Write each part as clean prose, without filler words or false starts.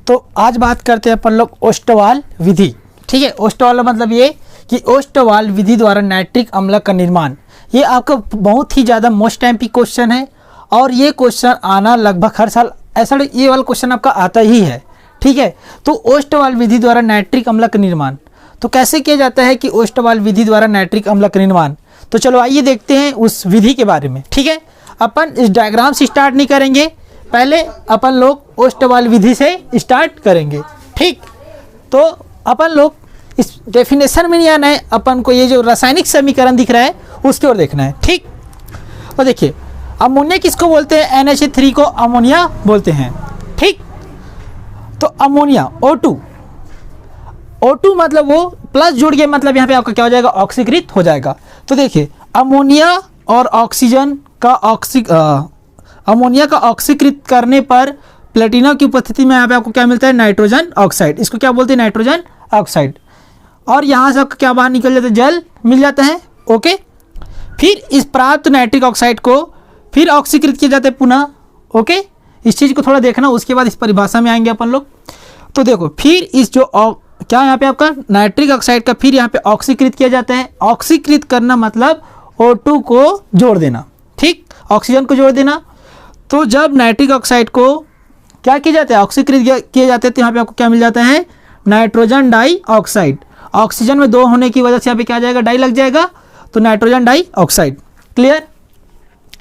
तो आज बात करते हैं अपन लोग ओस्टवाल विधि। ठीक है, ओस्टवाल मतलब ये कि ओस्टवाल विधि द्वारा नाइट्रिक अम्ल का निर्माण। ये आपका बहुत ही ज़्यादा मोस्ट एमपी क्वेश्चन है और ये क्वेश्चन आना लगभग हर साल ऐसा ये वाला क्वेश्चन आपका आता ही है। ठीक है, तो ओस्टवाल विधि द्वारा नाइट्रिक अम्ल का निर्माण तो कैसे किया जाता है कि ओस्टवाल विधि द्वारा नाइट्रिक अम्ल का निर्माण, तो चलो आइए देखते हैं उस विधि के बारे में। ठीक है, अपन इस डायग्राम से स्टार्ट नहीं करेंगे, पहले अपन लोग ओस्टवाल विधि से स्टार्ट करेंगे। ठीक, तो अपन लोग इस डेफिनेशन में नहीं आना है, अपन को ये जो रासायनिक समीकरण दिख रहा है उसकी ओर देखना है। ठीक, तो देखिए अमोनिया किसको बोलते हैं, NH3 को अमोनिया बोलते हैं। ठीक, तो अमोनिया O2 मतलब वो प्लस जुड़ गया, मतलब यहाँ पे आपका क्या हो जाएगा, ऑक्सीकृत हो जाएगा। तो देखिए अमोनिया और ऑक्सीजन का अमोनिया का ऑक्सीकृत करने पर प्लेटिनम की उपस्थिति में यहाँ पे आपको क्या मिलता है, नाइट्रोजन ऑक्साइड। इसको क्या बोलते हैं, नाइट्रोजन ऑक्साइड। और यहाँ से आपका क्या बाहर निकल जाता है, जल मिल जाता है। ओके, फिर इस प्राप्त नाइट्रिक ऑक्साइड को फिर ऑक्सीकृत किया जाता है पुनः। ओके, इस चीज़ को थोड़ा देखना, उसके बाद इस परिभाषा में आएंगे अपन लोग। तो देखो फिर इस जो क्या यहाँ पे आपका नाइट्रिक ऑक्साइड का फिर यहाँ पे ऑक्सीकृत किया जाता है। ऑक्सीकृत करना मतलब O2 को जोड़ देना, ठीक, ऑक्सीजन को जोड़ देना। तो जब नाइट्रिक ऑक्साइड को क्या किया जाता है, ऑक्सीकृत किया जाता है, तो यहाँ पे आपको क्या मिल जाता है, नाइट्रोजन डाइऑक्साइड। ऑक्सीजन में 2 होने की वजह से यहाँ पे क्या आ जाएगा, डाई लग जाएगा, तो नाइट्रोजन डाइऑक्साइड। क्लियर।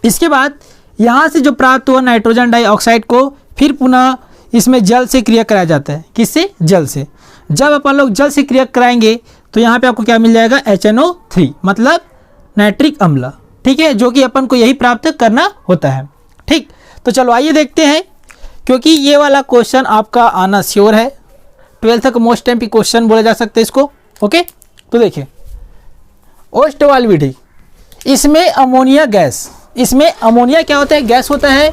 इसके बाद यहाँ से जो प्राप्त हुआ नाइट्रोजन डाइऑक्साइड को फिर पुनः इसमें जल से क्रिया कराया जाता है। किससे, जल से। जब अपन लोग जल से क्रिया कराएंगे तो यहाँ पे आपको क्या मिल जाएगा, HNO3 मतलब नाइट्रिक अम्ल। ठीक है, जो कि अपन को यही प्राप्त करना होता है। ठीक, तो चलो आइए देखते हैं, क्योंकि ये वाला क्वेश्चन आपका आना श्योर है, 12th का मोस्ट एमपी क्वेश्चन बोला जा सकता है इसको। ओके, तो देखिए ओस्टवाल विधि, इसमें अमोनिया गैस, इसमें अमोनिया क्या होता है, गैस होता है,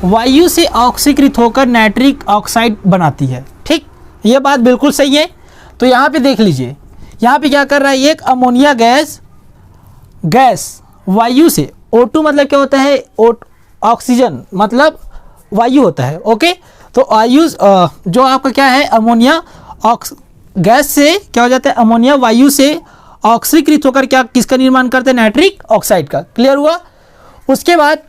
वायु से ऑक्सीकृत होकर नाइट्रिक ऑक्साइड बनाती है। ठीक, ये बात बिल्कुल सही है। तो यहाँ पे देख लीजिए, यहाँ पे क्या कर रहा है, एक अमोनिया गैस वायु से, O2 मतलब क्या होता है, ऑक्सीजन मतलब वायु होता है। ओके, तो वायु जो आपका क्या है, अमोनिया गैस से क्या हो जाता है, अमोनिया वायु से ऑक्सीकृत होकर क्या किसका निर्माण करते हैं, नाइट्रिक ऑक्साइड का। क्लियर हुआ। उसके बाद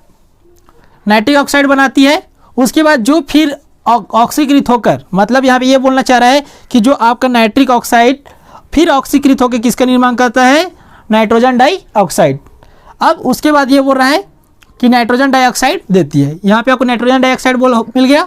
नाइट्रिक ऑक्साइड बनाती है, उसके बाद जो फिर ऑक्सीकृत होकर, मतलब यहाँ पे ये बोलना चाह रहा है कि जो आपका नाइट्रिक ऑक्साइड फिर ऑक्सीकृत होकर किसका निर्माण करता है, नाइट्रोजन डाइऑक्साइड। अब उसके बाद ये बोल रहा है कि नाइट्रोजन डाइऑक्साइड देती है। यहाँ पे आपको नाइट्रोजन डाइऑक्साइड मिल गया।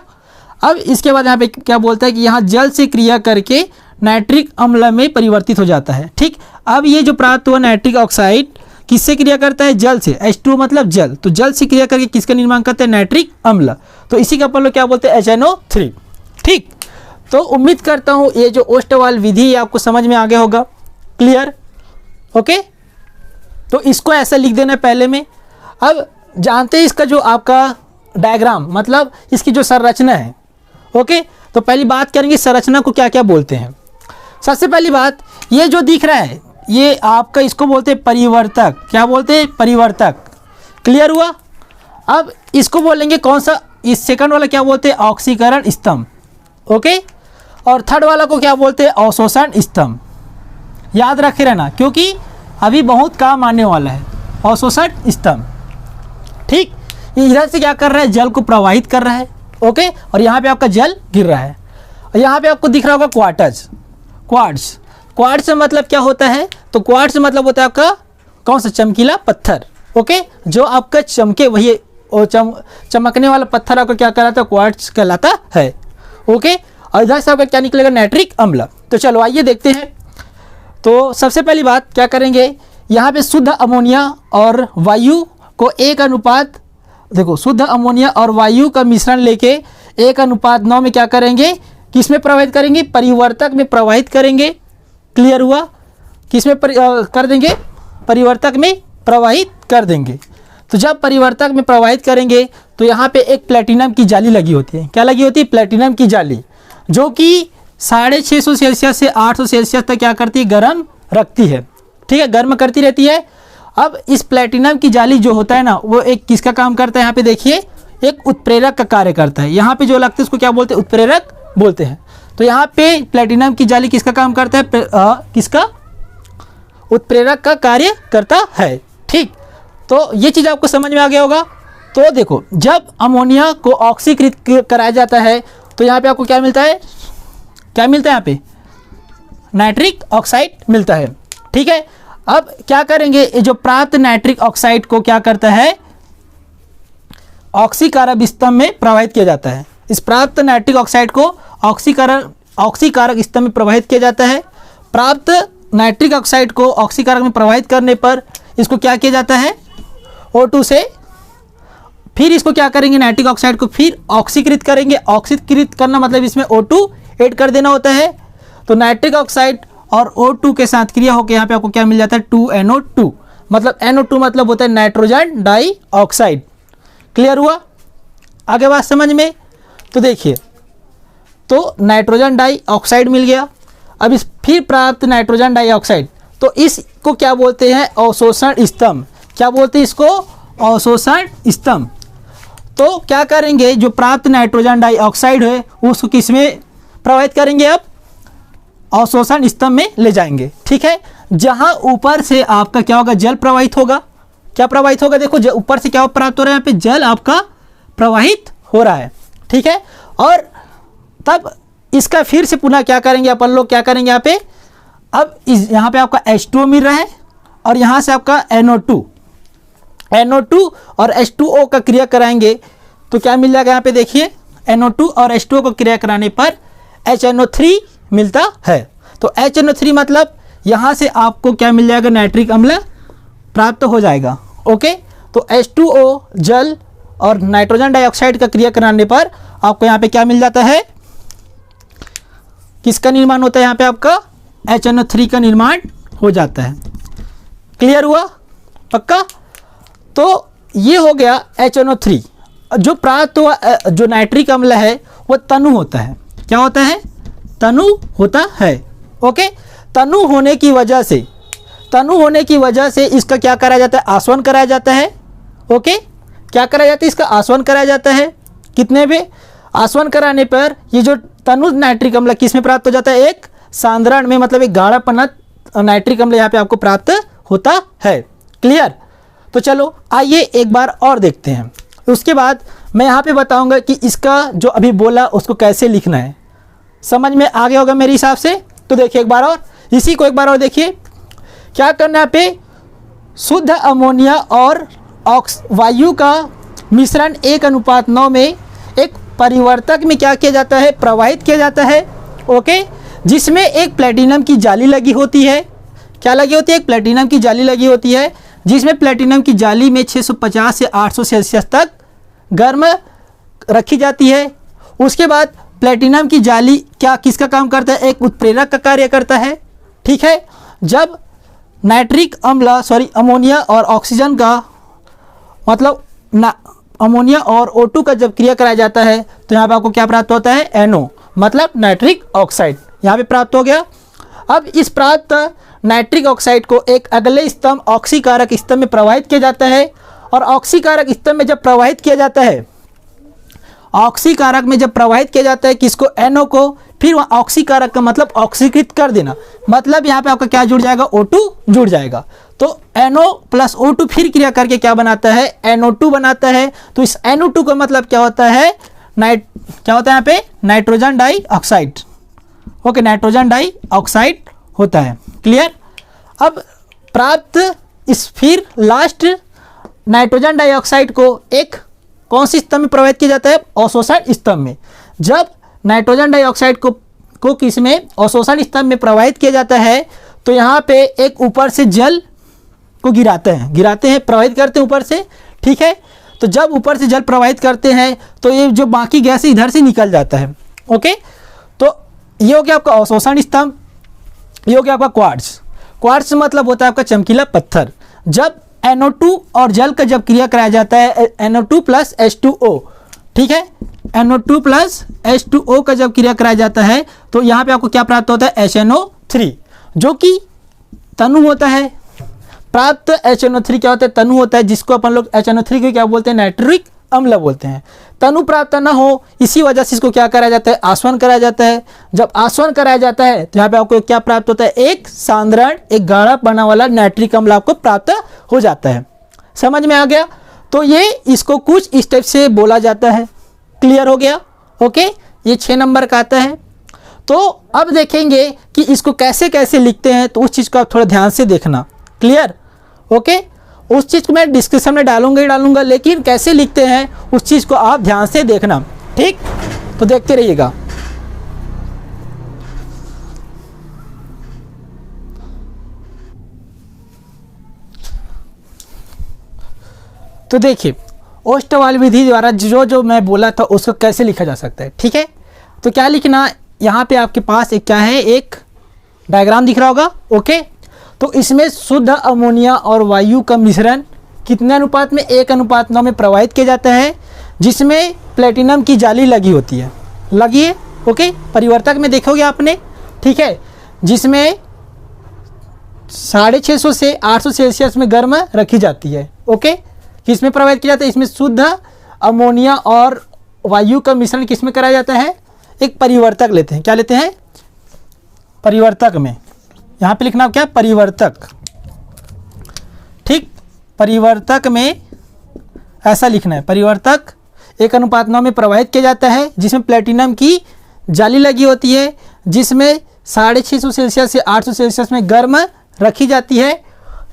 अब इसके बाद यहाँ पे क्या बोलता है कि यहाँ जल से क्रिया करके नाइट्रिक अम्ल में परिवर्तित हो जाता है। ठीक, अब ये जो प्राप्त हुआ नाइट्रिक ऑक्साइड किससे क्रिया करता है, जल से। H2 मतलब जल, तो जल से क्रिया करके किसका निर्माण करते हैं, नाइट्रिक अम्ल। तो इसी का अपन लोग क्या बोलते हैं, HNO3। ठीक, तो उम्मीद करता हूँ ये जो ओस्टवाल विधि आपको समझ में आ गया होगा। क्लियर। ओके, तो इसको ऐसा लिख देना पहले में। अब जानते हैं इसका जो आपका डायग्राम, मतलब इसकी जो संरचना है। ओके, तो पहली बात करेंगे संरचना को क्या क्या बोलते हैं। सबसे पहली बात, ये जो दिख रहा है ये आपका, इसको बोलते हैं परिवर्तक। क्या बोलते हैं, परिवर्तक। क्लियर हुआ। अब इसको बोलेंगे कौन सा, इस सेकंड वाला क्या बोलते हैं, ऑक्सीकरण स्तंभ। ओके, और थर्ड वाला को क्या बोलते हैं, अवशोषण स्तंभ। याद रखे रहना, क्योंकि अभी बहुत काम आने वाला है, अवशोषण स्तंभ। ठीक, इधर से क्या कर रहा है, जल को प्रवाहित कर रहा है। ओके, और यहाँ पे आपका जल गिर रहा है। और यहाँ पे आपको दिख रहा होगा क्वार्ट्ज। क्वार्ट्ज मतलब क्या होता है, तो क्वार्ट्ज मतलब होता है आपका कौन सा, चमकीला पत्थर। ओके, जो आपका चमके वही चमकने वाला पत्थर आपको क्या कहलाता है, क्वार्ट्ज कहलाता है। ओके, और इधर से आपका क्या निकलेगा, नाइट्रिक अम्ल। तो चलो आइए देखते हैं। तो सबसे पहली बात क्या करेंगे, यहाँ पे शुद्ध अमोनिया और वायु को 1:, देखो शुद्ध अमोनिया और वायु का मिश्रण लेके 1:9 में क्या करेंगे, किसमें प्रवाहित करेंगे, परिवर्तक में प्रवाहित करेंगे। क्लियर हुआ। किसमें कर देंगे, परिवर्तक में प्रवाहित कर देंगे। तो जब परिवर्तक में प्रवाहित करेंगे तो यहाँ पे एक प्लेटिनम की जाली लगी होती है। क्या लगी होती है, प्लेटिनम की जाली, जो कि 650 सेल्सियस से 800 सेल्सियस तक क्या करती है, गर्म रखती है। ठीक है, गर्म करती रहती है। अब इस प्लेटिनम की जाली जो होता है ना, वो एक किसका काम करता है, यहाँ पे देखिए एक उत्प्रेरक का कार्य करता है। यहाँ पे जो लगता है उसको क्या बोलते हैं, उत्प्रेरक बोलते हैं। तो यहाँ पे प्लेटिनम की जाली किसका काम करता है? किसका? उत्प्रेरक का कार्य करता है। ठीक, तो ये चीज़ आपको समझ में आ गया होगा। तो देखो, जब अमोनिया को ऑक्सीकृत कराया जाता है तो यहाँ पे आपको क्या मिलता है? क्या मिलता है यहाँ पे? नाइट्रिक ऑक्साइड मिलता है। ठीक है, अब क्या करेंगे? ये जो प्राप्त नाइट्रिक ऑक्साइड को क्या करता है? ऑक्सीकारक स्तंभ में प्रवाहित किया जाता है। इस प्राप्त नाइट्रिक ऑक्साइड को ऑक्सीकारक स्तंभ में प्रवाहित किया जाता है। प्राप्त नाइट्रिक ऑक्साइड को ऑक्सीकारक में प्रवाहित करने पर इसको क्या किया जाता है? O2 से फिर इसको क्या करेंगे? नाइट्रिक ऑक्साइड को फिर ऑक्सीकृत करेंगे। ऑक्सीकृत करना मतलब इसमें O2 ऐड कर देना होता है। तो नाइट्रिक ऑक्साइड और O2 के साथ क्रिया होकर यहाँ पे आपको क्या मिल जाता है? 2NO2। मतलब NO2 मतलब होता है नाइट्रोजन डाइऑक्साइड। क्लियर हुआ? आगे बात समझ में? तो देखिए, तो नाइट्रोजन डाइऑक्साइड मिल गया। अब इस फिर प्राप्त नाइट्रोजन डाइऑक्साइड, तो इसको क्या बोलते हैं? अवशोषण स्तंभ। क्या बोलते हैं इसको? अवशोषण स्तंभ। तो क्या करेंगे? जो प्राप्त नाइट्रोजन डाइऑक्साइड है उसको किस में प्रवाहित करेंगे? अब अवशोषण स्तंभ में ले जाएंगे। ठीक है, जहां ऊपर से आपका क्या होगा? जल प्रवाहित होगा। क्या प्रवाहित होगा? देखो, ऊपर से क्या प्राप्त हो रहा है? यहाँ पे जल आपका प्रवाहित हो रहा है। ठीक है, और तब इसका फिर से पुनः क्या करेंगे अपन लोग? क्या करेंगे यहाँ पे? अब यहाँ पे आपका H2O मिल रहा है और यहाँ से आपका NO2 और H2O का क्रिया कराएंगे तो क्या मिल जाएगा? यहाँ पे देखिए, NO2 और H2O को क्रिया कराने पर HNO3 मिलता है। तो HNO3 मतलब यहाँ से आपको क्या मिल जाएगा? नाइट्रिक अम्ल प्राप्त हो जाएगा। ओके, तो H2O जल और नाइट्रोजन डाइऑक्साइड का क्रिया कराने पर आपको यहाँ पे क्या मिल जाता है? किसका निर्माण होता है? यहाँ पे आपका HNO3 का निर्माण हो जाता है। क्लियर हुआ? पक्का? तो ये हो गया HNO3। जो प्राप्त हुआ जो नाइट्रिक अम्ल है वो तनु होता है। क्या होता है? तनु होता है। ओके, तनु होने की वजह से इसका क्या कराया जाता है? आसवन कराया जाता है। ओके, क्या कराया जाता है? इसका आसवन कराया जाता है। कितने पे? आसवन कराने पर ये जो तनु नाइट्रिक अम्ल किस में प्राप्त हो जाता है? एक सांद्रण में, मतलब एक गाढ़ापन नाइट्रिक अम्ल यहाँ पे आपको प्राप्त होता है। क्लियर? तो चलो आइए एक बार और देखते हैं। उसके बाद मैं यहाँ पे बताऊंगा कि इसका जो अभी बोला उसको कैसे लिखना है। समझ में आ गया होगा मेरे हिसाब से। तो देखिए एक बार और, इसी को एक बार और देखिए। क्या करना है? पे शुद्ध अमोनिया और वायु का मिश्रण 1:9 में एक परिवर्तक में क्या किया जाता है? प्रवाहित किया जाता है। ओके, जिसमें एक प्लेटिनम की जाली लगी होती है। क्या लगी होती है? एक प्लेटिनम की जाली लगी होती है, जिसमें प्लेटिनम की जाली में 650 से 800 सेल्सियस तक गर्म रखी जाती है। उसके बाद प्लेटिनम की जाली क्या किसका काम करता है? एक उत्प्रेरक का कार्य करता है। ठीक है, जब नाइट्रिक अम्ल अमोनिया और ऑक्सीजन का मतलब अमोनिया और O2 का जब क्रिया कराया जाता है तो यहाँ पे आपको क्या प्राप्त होता है? NO मतलब नाइट्रिक ऑक्साइड यहाँ पे प्राप्त हो गया। अब इस प्राप्त नाइट्रिक ऑक्साइड को एक अगले स्तंभ ऑक्सीकारक स्तंभ में प्रवाहित किया जाता है। और ऑक्सीकारक स्तंभ में जब प्रवाहित किया जाता है, ऑक्सीकारक में जब प्रवाहित किया जाता है किसको? NO को, फिर वहाँ ऑक्सीकारक का मतलब ऑक्सीकृत कर देना, मतलब यहाँ पे आपका क्या जुड़ जाएगा? O2 जुड़ जाएगा। तो NO प्लस O2 फिर क्रिया करके क्या बनाता है? NO2 बनाता है। तो इस NO2 का मतलब क्या होता है? क्या होता है यहाँ पे? Nitrogen dioxide. Okay, nitrogen dioxide होता है। क्लियर? अब प्राप्त इस फिर लास्ट नाइट्रोजन डाइऑक्साइड को एक कौन सी स्तंभ में प्रवाहित किया जाता है? अवशोषण स्तंभ में। जब नाइट्रोजन डाइऑक्साइड को किस में? अवशोषण स्तंभ में प्रवाहित किया जाता है तो यहाँ पे एक ऊपर से जल को गिराते हैं, प्रवाहित करते हैं ऊपर से। ठीक है, तो जब ऊपर से जल प्रवाहित करते हैं तो ये जो बाकी गैस है इधर से निकल जाता है। ओके, तो ये हो गया आपका अवशोषण स्तंभ। ये हो गया आपका क्वार्ट्ज मतलब होता है आपका चमकीला पत्थर। जब NO2 और जल का जब क्रिया कराया जाता है NO2 प्लस H2O, ठीक है, NO2 प्लस H2O का जब क्रिया कराया जाता है तो यहाँ पे आपको क्या प्राप्त होता है? HNO3 जो कि तनु होता है। प्राप्त HNO3 क्या होता है? तनु होता है, जिसको अपन लोग HNO3 को क्या बोलते हैं? नाइट्रिक अम्ल बोलते हैं। तनु प्राप्त न हो इसी वजह से इसको क्या कराया जाता है, आसवन कराया जाता है। जब आसवन कराया जाता है तो यहाँ पे आपको क्या प्राप्त होता है, एक सांद्रण, एक गाढ़ा बना वाला नाइट्रिक अम्ल आपको प्राप्त हो जाता है। समझ में आ गया? तो ये इसको कुछ इस टाइप से बोला जाता है। क्लियर हो गया? ओके, ये 6 नंबर का आता है। तो अब देखेंगे कि इसको कैसे कैसे लिखते हैं, तो उस चीज़ को आप थोड़ा ध्यान से देखना। क्लियर? ओके, उस चीज़ को मैं डिस्क्रिप्शन में डालूंगा ही डालूंगा, लेकिन कैसे लिखते हैं उस चीज़ को आप ध्यान से देखना। ठीक, तो देखते रहिएगा। तो देखिए, ओस्टवाल विधि द्वारा जो मैं बोला था उसको कैसे लिखा जा सकता है। ठीक है, तो क्या लिखना, यहाँ पे आपके पास एक क्या है, एक डायग्राम दिख रहा होगा। ओके, तो इसमें शुद्ध अमोनिया और वायु का मिश्रण कितने अनुपात में, 1:9 में प्रवाहित किया जाता है, जिसमें प्लेटिनम की जाली लगी होती है, लगी है। ओके, परिवर्तक में देखोगे आपने, ठीक है, जिसमें 650 से 800 सेल्सियस में गर्म रखी जाती है। ओके, किसमें प्रवाहित किया जाता है, इसमें शुद्ध अमोनिया और वायु का मिश्रण किसमें कराया जाता है, एक परिवर्तक लेते हैं। क्या लेते हैं, परिवर्तक में। यहाँ पे लिखना क्या, परिवर्तक। ठीक, परिवर्तक में ऐसा लिखना है, परिवर्तक 1:9 में प्रवाहित किया जाता है, जिसमें प्लेटिनम की जाली लगी होती है, जिसमें 650 सेल्सियस से 800 सेल्सियस में गर्म रखी जाती है,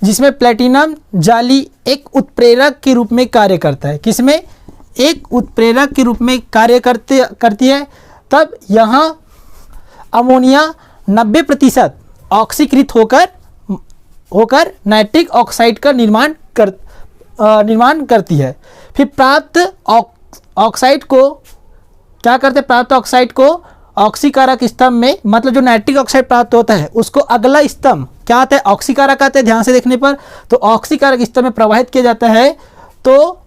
जिसमें प्लेटिनम जाली एक उत्प्रेरक के रूप में कार्य करता है। किसमें, एक उत्प्रेरक के रूप में कार्य करती है। तब यहाँ अमोनिया 90% ऑक्सीकृत होकर नाइट्रिक ऑक्साइड का निर्माण करती है। फिर प्राप्त ऑक्साइड को क्या करते हैं, प्राप्त ऑक्साइड को ऑक्सीकारक स्तंभ में, मतलब जो नाइट्रिक ऑक्साइड प्राप्त होता है उसको अगला स्तंभ क्या आता है, ऑक्सीकारक आता है। ध्यान से देखने पर तो ऑक्सीकारक स्तंभ में प्रवाहित किया जाता है, तो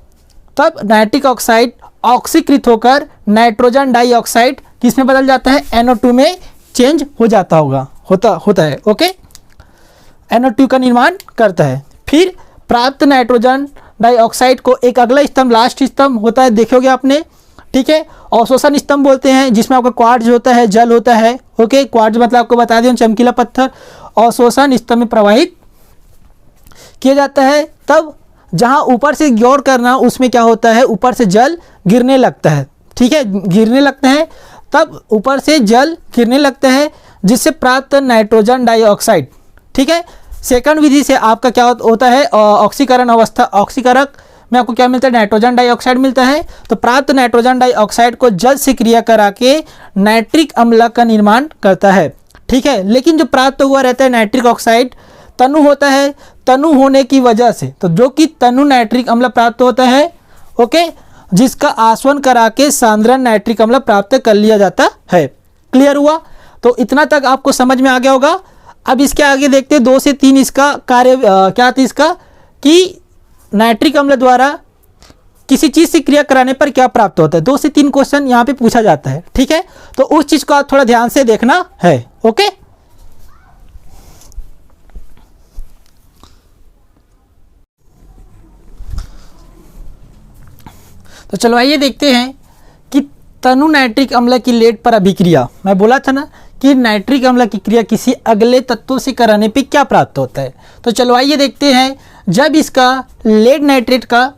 तब नाइट्रिक ऑक्साइड ऑक्सीकृत होकर नाइट्रोजन डाइऑक्साइड किस में बदल जाता है, NO2 में चेंज हो जाता होता है। ओके, NO2 का निर्माण करता है। फिर प्राप्त नाइट्रोजन डाइऑक्साइड को एक अगला स्तंभ, लास्ट स्तंभ होता है, देखोगे आपने। ठीक है, अवशोषण स्तंभ बोलते हैं, जिसमें आपका क्वार्ट्ज होता है, जल होता है। ओके, क्वार्ट्ज मतलब आपको बता दें चमकीला पत्थर, अवशोषण स्तंभ में प्रवाहित किया जाता है। तब जहाँ ऊपर से गौर करना, उसमें क्या होता है, ऊपर से जल गिरने लगता है। ठीक है, गिरने लगते हैं, तब ऊपर से जल गिरने लगता है, जिससे प्राप्त नाइट्रोजन डाइऑक्साइड। ठीक है, सेकंड विधि से आपका क्या होता है, ऑक्सीकरण अवस्था। ऑक्सीकारक में आपको क्या मिलता है, नाइट्रोजन डाइऑक्साइड मिलता है। तो प्राप्त नाइट्रोजन डाइऑक्साइड को जल से क्रिया करा के नाइट्रिक अम्ल का निर्माण करता है। ठीक है, लेकिन जो प्राप्त हुआ रहता है नाइट्रिक ऑक्साइड तनु होता है। तनु होने की वजह से, तो जो कि तनु नाइट्रिक अम्ल प्राप्त होता है, ओके, जिसका आसवन करा के सांद्रण नाइट्रिक अम्ल प्राप्त कर लिया जाता है। क्लियर हुआ? तो इतना तक आपको समझ में आ गया होगा। अब इसके आगे देखते हैं 2 से 3 इसका कार्य क्या था इसका, कि नाइट्रिक अम्ल द्वारा किसी चीज़ से क्रिया कराने पर क्या प्राप्त होता है। 2 से 3 क्वेश्चन यहाँ पे पूछा जाता है। ठीक है, तो उस चीज़ को आप थोड़ा ध्यान से देखना है। ओके, तो चलो आइए देखते हैं कि तनु नाइट्रिक अम्ल की लेड पर अभिक्रिया। मैं बोला था ना कि नाइट्रिक अम्ल की क्रिया किसी अगले तत्वों से कराने पे क्या प्राप्त होता है। तो चलो आइए देखते हैं, जब इसका लेड नाइट्रेट का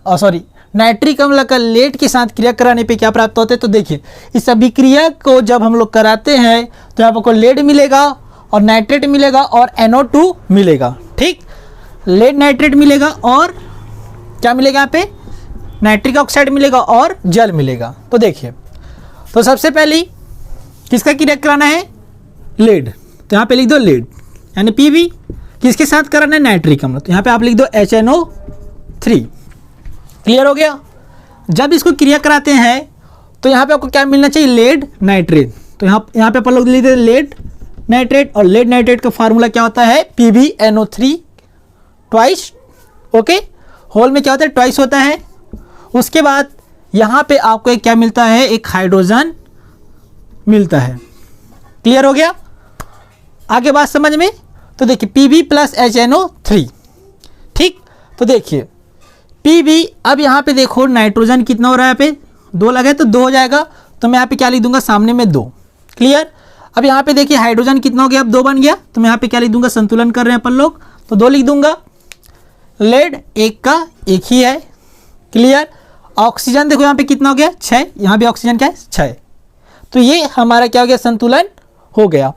नाइट्रिक अम्ल का लेड के साथ क्रिया कराने पे क्या प्राप्त होता है। तो देखिए, इस अभिक्रिया को जब हम लोग कराते हैं तो यहाँ आपको लेड मिलेगा और नाइट्रेट मिलेगा और NO2 मिलेगा। ठीक, लेड नाइट्रेट मिलेगा और क्या मिलेगा, यहाँ पे नाइट्रिक ऑक्साइड मिलेगा और जल मिलेगा। तो देखिए, तो सबसे पहले किसका क्रिया कराना है, लेड। तो यहाँ पे लिख दो लेड, यानी PB। किसके साथ कराना है, नाइट्रिक अम्ल। तो यहाँ पे आप लिख दो HNO3। क्लियर हो गया? जब इसको क्रिया कराते हैं तो यहाँ पे आपको क्या मिलना चाहिए, लेड नाइट्रेट। तो यहाँ पे अपन लोग लिख देते लेड नाइट्रेट, और लेड नाइट्रेट का फार्मूला क्या होता है, PbNO3 ट्वाइस। ओके, होल में क्या होता है, ट्वाइस होता है। उसके बाद यहाँ पे आपको एक क्या मिलता है, एक हाइड्रोजन मिलता है। क्लियर हो गया? आगे बात समझ में? तो देखिए PB + HNO3। ठीक, तो देखिए Pb, अब यहाँ पे देखो नाइट्रोजन कितना हो रहा है, यहाँ पे 2 लगे तो 2 हो जाएगा, तो मैं यहाँ पे क्या लिख दूंगा, सामने में 2। क्लियर। अब यहाँ पे देखिए हाइड्रोजन कितना हो गया, अब 2 बन गया, तो मैं यहाँ पे क्या लिख दूंगा, संतुलन कर रहे हैं अपन लोग, तो 2 लिख दूंगा। लेड एक का एक ही है। क्लियर। ऑक्सीजन देखो यहाँ पे कितना हो गया, 6, यहाँ भी ऑक्सीजन क्या है, 6। तो ये हमारा क्या हो गया, संतुलन हो गया।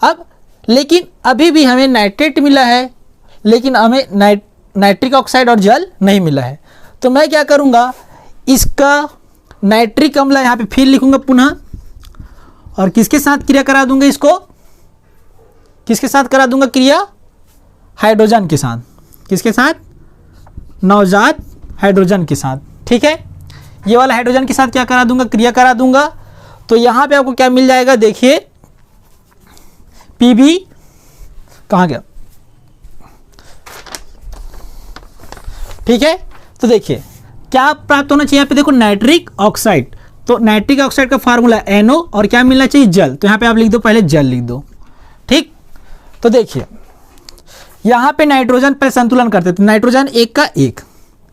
अब लेकिन अभी भी हमें नाइट्रेट मिला है, लेकिन हमें नाइट्रिक ऑक्साइड और जल नहीं मिला है। तो मैं क्या करूँगा, इसका नाइट्रिक अम्ल यहाँ पे फिर लिखूंगा पुनः, और किसके साथ क्रिया करा दूंगा, इसको किसके साथ करा दूंगा क्रिया, हाइड्रोजन के साथ। किसके साथ, नवजात हाइड्रोजन के साथ। ठीक है, ये वाला हाइड्रोजन के साथ क्या करा दूंगा, क्रिया करा दूंगा। तो यहाँ पे आपको क्या मिल जाएगा, देखिए Pb कहाँ गया, ठीक है। तो देखिए क्या प्राप्त होना चाहिए, यहाँ पे देखो नाइट्रिक ऑक्साइड, तो नाइट्रिक ऑक्साइड का फार्मूला NO, और क्या मिलना चाहिए, जल। तो यहाँ पे आप लिख दो, पहले जल लिख दो। ठीक। तो देखिए यहाँ पे नाइट्रोजन पर संतुलन करते थे, नाइट्रोजन एक का एक।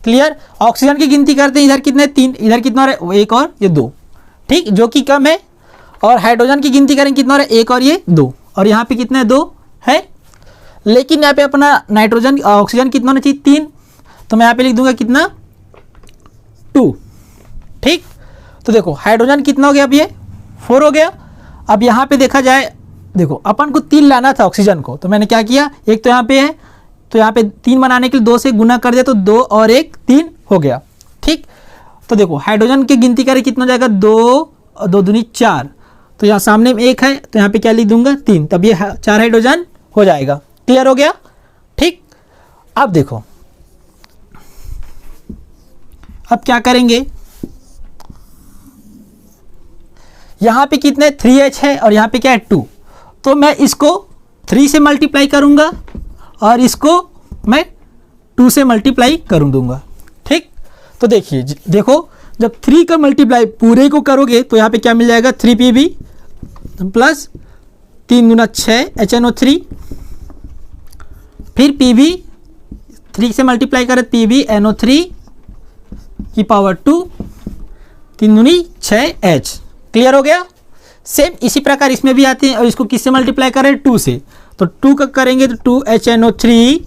क्लियर। ऑक्सीजन की गिनती करते हैं, इधर कितने 3, इधर कितना रहे 1 और ये 2। ठीक, जो कि कम है। और हाइड्रोजन की गिनती करें कितना रहे 1 और ये 2, और यहाँ पे कितने 2 है। लेकिन यहाँ पे अपना नाइट्रोजन ऑक्सीजन कितना होना चाहिए 3, तो मैं यहाँ पे लिख दूंगा कितना 2। ठीक। तो देखो हाइड्रोजन कितना हो गया, अब ये 4 हो गया। अब यहाँ पे देखा जाए, देखो अपन को 3 लाना था ऑक्सीजन को, तो मैंने क्या किया, एक तो यहाँ पे है, तो यहाँ पे 3 बनाने के लिए 2 से गुना कर दिया, तो 2 और 1 3 हो गया। ठीक। तो देखो हाइड्रोजन की गिनती करें कितना हो जाएगा, 2 और 2 दूनी 4, तो यहाँ सामने में 1 है, तो यहाँ पे क्या लिख दूंगा 3, तब ये 4 हाइड्रोजन हो जाएगा। क्लियर हो गया। ठीक। अब देखो अब क्या करेंगे, यहाँ पे कितने 3H है, और यहाँ पे क्या है 2, तो मैं इसको 3 से मल्टीप्लाई करूंगा, और इसको मैं 2 से मल्टीप्लाई कर दूंगा। ठीक। तो देखिए देखो जब 3 का मल्टीप्लाई पूरे को करोगे, तो यहाँ पे क्या मिल जाएगा, 3Pb प्लस 3 गुना 6 HNO3, फिर Pb 3 से मल्टीप्लाई करें, Pb NO3 की पावर 2, 3 दूनी 6H। क्लियर हो गया। सेम इसी प्रकार इसमें भी आते हैं, और इसको किससे मल्टीप्लाई करें, 2 से, तो 2 का करेंगे तो 2HNO3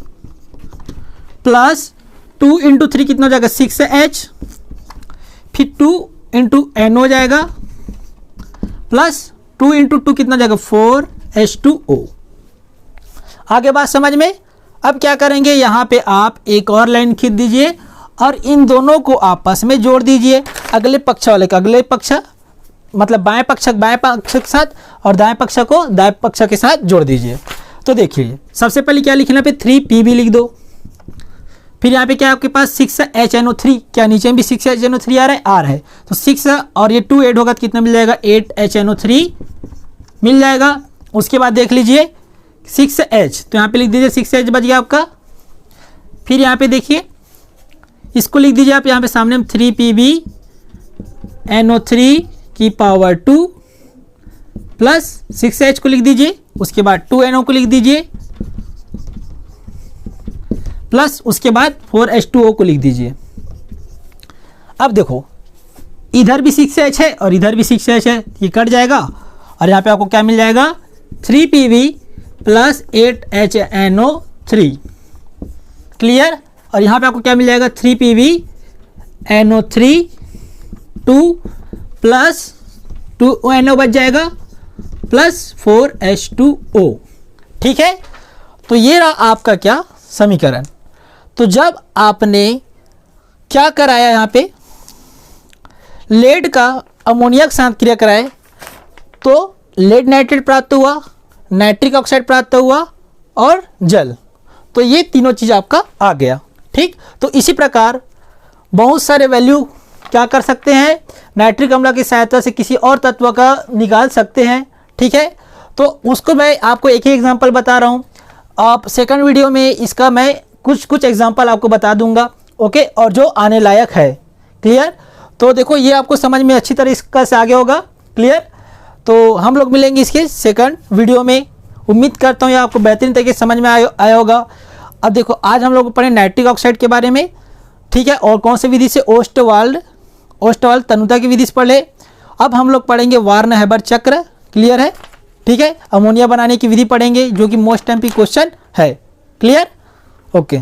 प्लस 2 इंटू 3 कितना हो जाएगा 6H, फिर 2 इंटू NO हो जाएगा, प्लस 2 इंटू 2 कितना हो जाएगा 4H2O। आगे बात समझ में। अब क्या करेंगे, यहाँ पे आप एक और लाइन खींच दीजिए, और इन दोनों को आपस में जोड़ दीजिए, अगले पक्ष वाले का अगले पक्ष, मतलब बाएं पक्ष के साथ, और दाएं पक्ष को दाएं पक्ष के साथ जोड़ दीजिए। तो देखिए सबसे पहले क्या लिखना, पे 3Pb लिख दो, फिर यहाँ पे क्या आपके पास 6HNO3, क्या नीचे में भी 6HNO3 आ रहा है, आ रहा है, तो 6 और ये 2 ऐड होगा तो कितना मिल जाएगा 8HNO3 मिल जाएगा। उसके बाद देख लीजिए 6H, तो यहाँ पे लिख दीजिए 6H बच गया आपका। फिर यहाँ पे देखिए इसको लिख दीजिए आप यहाँ पे सामने में 3Pb NO3 की पावर 2 प्लस 6H को लिख दीजिए, उसके बाद 2NO को लिख दीजिए, प्लस उसके बाद 4H2O को लिख दीजिए। अब देखो इधर भी 6H है और इधर भी 6H है, ये कट जाएगा, और यहाँ पे आपको क्या मिल जाएगा 3Pb प्लस 8HNO3। क्लियर। और यहाँ पे आपको क्या मिल जाएगा 3Pb NO3 2 प्लस 2NO बच जाएगा प्लस 4H2O। ठीक है। तो ये रहा आपका क्या समीकरण। तो जब आपने क्या कराया यहाँ पे लेड का अमोनिया के साथ क्रिया कराए, तो लेड नाइट्रेट प्राप्त हुआ, नाइट्रिक ऑक्साइड प्राप्त हुआ और जल, तो ये तीनों चीज़ आपका आ गया। ठीक। तो इसी प्रकार बहुत सारे वैल्यू क्या कर सकते हैं, नाइट्रिक अम्ल की सहायता से किसी और तत्व का निकाल सकते हैं। ठीक है। तो उसको मैं आपको एक ही एग्जांपल बता रहा हूँ, आप सेकंड वीडियो में इसका मैं कुछ एग्जांपल आपको बता दूंगा। ओके। और जो आने लायक है। क्लियर। तो देखो ये आपको समझ में अच्छी तरीके से आगे होगा। क्लियर। तो हम लोग मिलेंगे इसके सेकंड वीडियो में। उम्मीद करता हूँ ये आपको बेहतरीन तरीके से समझ में आया होगा। अब देखो आज हम लोग पढ़े नाइट्रिक ऑक्साइड के बारे में। ठीक है। और कौन सी विधि से? ओस्टवाल्ड तनुता की विधि से पढ़ ले। अब हम लोग पढ़ेंगे वार्न हेबर चक्र, क्लियर है, ठीक है। अमोनिया बनाने की विधि पढ़ेंगे जो कि मोस्ट टाइम पे क्वेश्चन है, क्लियर, ओके।